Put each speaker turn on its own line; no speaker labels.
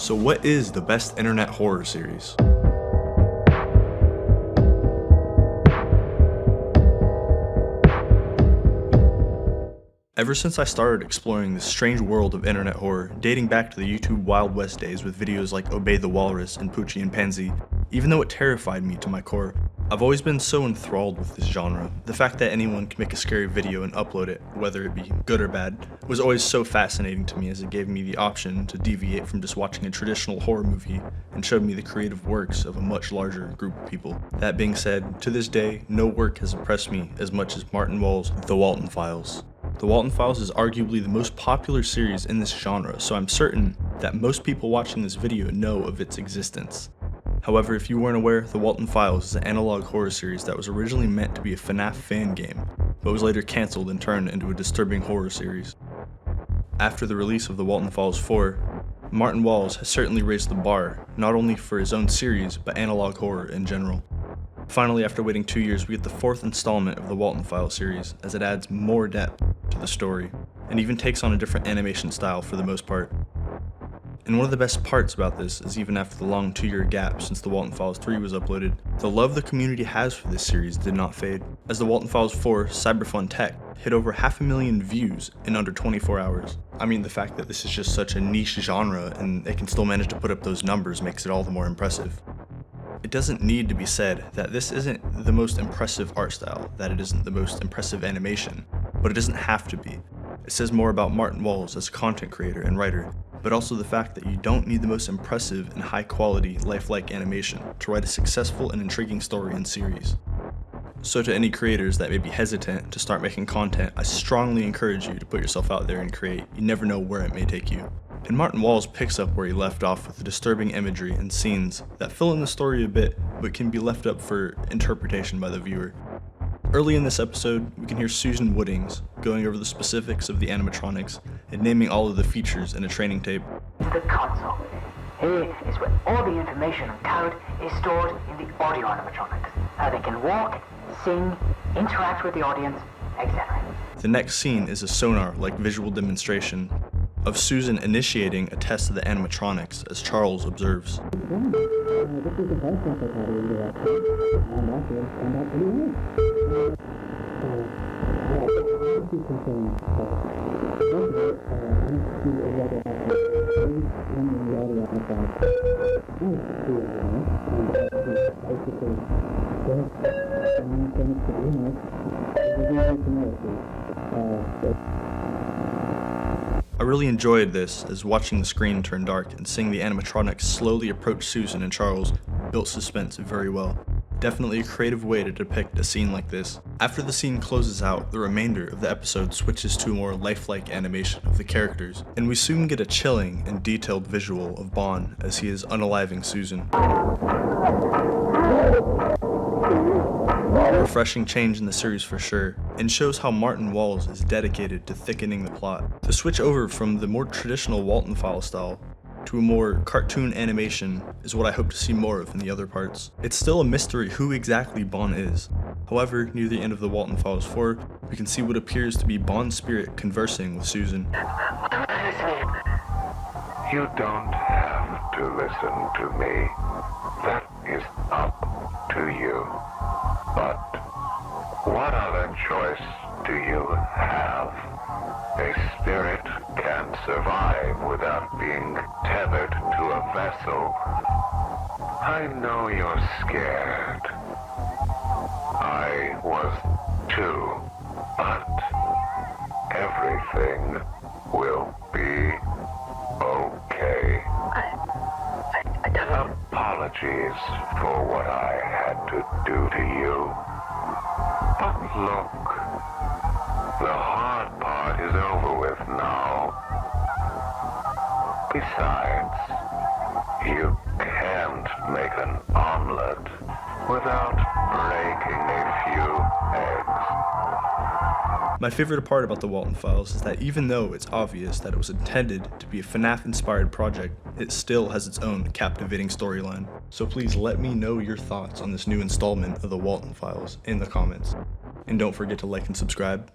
So what is the best internet horror series? Ever since I started exploring this strange world of internet horror, dating back to the YouTube Wild West days with videos like Obey the Walrus and Poochie and Pansy, even though it terrified me to my core, I've always been so enthralled with this genre. The fact that anyone can make a scary video and upload it, whether it be good or bad, was always so fascinating to me, as it gave me the option to deviate from just watching a traditional horror movie and showed me the creative works of a much larger group of people. That being said, to this day, no work has impressed me as much as Martin Wall's The Walten Files. The Walten Files is arguably the most popular series in this genre, so I'm certain that most people watching this video know of its existence. However, if you weren't aware, The Walten Files is an analog horror series that was originally meant to be a FNAF fan game, but was later cancelled and turned into a disturbing horror series. After the release of The Walten Files 4, Martin Walls has certainly raised the bar, not only for his own series, but analog horror in general. Finally, after waiting 2 years, we get the 4th installment of the Walten Files series, as it adds more depth to the story, and even takes on a different animation style for the most part. And one of the best parts about this is, even after the long 2-year gap since the Walten Files 3 was uploaded, the love the community has for this series did not fade, as the Walten Files 4 Cyberfun tech hit over 500,000 views in under 24 hours. I mean, the fact that this is just such a niche genre and they can still manage to put up those numbers makes it all the more impressive. It doesn't need to be said that this isn't the most impressive art style, that it isn't the most impressive animation, but it doesn't have to be. It says more about Martin Walls as a content creator and writer, but also the fact that you don't need the most impressive and high quality, lifelike animation to write a successful and intriguing story and series. So to any creators that may be hesitant to start making content, I strongly encourage you to put yourself out there and create. You never know where it may take you. And Martin Walls picks up where he left off with the disturbing imagery and scenes that fill in the story a bit, but can be left up for interpretation by the viewer. Early in this episode, we can hear Susan Woodings going over the specifics of the animatronics and naming all of the features in a training tape.
The console. Here is where all the information on code is stored in the audio animatronics. How they can walk, sing, interact with the audience, etc.
The next scene is a sonar-like visual demonstration of Susan initiating a test of the animatronics as Charles observes. I really enjoyed this, as watching the screen turn dark and seeing the animatronics slowly approach Susan and Charles built suspense very well. Definitely a creative way to depict a scene like this. After the scene closes out, the remainder of the episode switches to a more lifelike animation of the characters, and we soon get a chilling and detailed visual of Bond as he is unaliving Susan. A refreshing change in the series for sure, and shows how Martin Walls is dedicated to thickening the plot. The switch over from the more traditional Walten File style to a more cartoon animation is what I hope to see more of in the other parts. It's still a mystery who exactly Bond is. However, near the end of the Walten Files 4, we can see what appears to be Bond's spirit conversing with Susan.
You don't have to listen to me. That is up to you. But what other choice do you have? A spirit can survive without being tethered to a vessel. I know you're scared. I was too. But everything will be okay.
I don't...
Apologies for what I had to do to you. But look, the hard part is over with now. Besides, you can't make an omelet without breaking a few eggs.
My favorite part about the Walten Files is that even though it's obvious that it was intended to be a FNAF-inspired project, it still has its own captivating storyline. So please let me know your thoughts on this new installment of the Walten Files in the comments. And don't forget to like and subscribe.